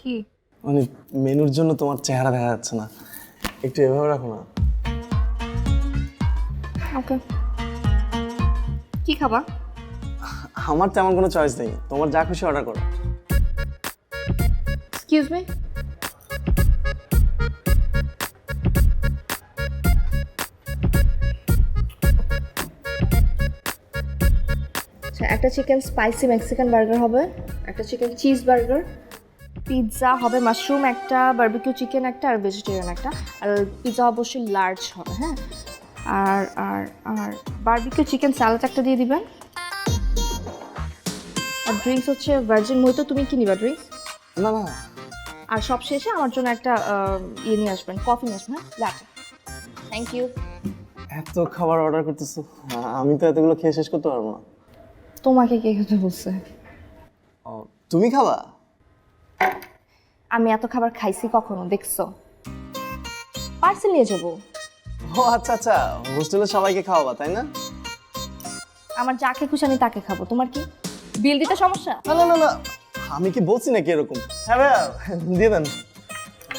কি? মানে মেনুর জন্য তোমার চেহারা দেখা যাচ্ছে না, একটু এভাবে রাখো না। ওকে। কি খাবা? আমার তেমন কোনো চয়েস নেই, তোমার যা খুশি অর্ডার করো। Excuse me. আচ্ছা, একটা চিকেন স্পাইসি মেক্সিকান বার্গার হবে, একটা চিকেন চিজ বার্গার, পিৎজা হবে মাশরুম একটা, বারবিকিউ চিকেন একটা, আর ভেজিটেরিয়ান একটা। আর পিৎজা অবশ্যই লার্জ হবে, হ্যাঁ। আর আর আর বারবিকিউ চিকেন স্যালাড একটা দিয়ে দিবেন। আর ড্রিঙ্কস হচ্ছে ভার্জিন মহিতো। তুমি কি নিবা ড্রিঙ্কস? না না, আর সব শেষে আমার জন্য একটা ইয়ে নিয়ে আসবেন, কফি নিয়ে আসবেন। হ্যাঁ, লাটে। Thank you. এত খাবার অর্ডার করতেছো, আমি তো এতগুলো খেয়ে শেষ করতে পারবো না। তোমাকে কে খেতে বলছে? ও, তুমি খাবা? আমি এত খাবার খাইছি কখনো দেখছো? পার্সেল নিয়ে যাবো। ও আচ্ছা আচ্ছা, হোস্টেলে সবাইকে খাওয়াবা তাই না? আমার যাকে খুশি আমি তাকে খাবো, তোমার কি বিল দিতে সমস্যা? না না না না, আমি কি বলছি নাকি এরকম? হ্যাঁ ভাইয়া, দিয়ে দেন।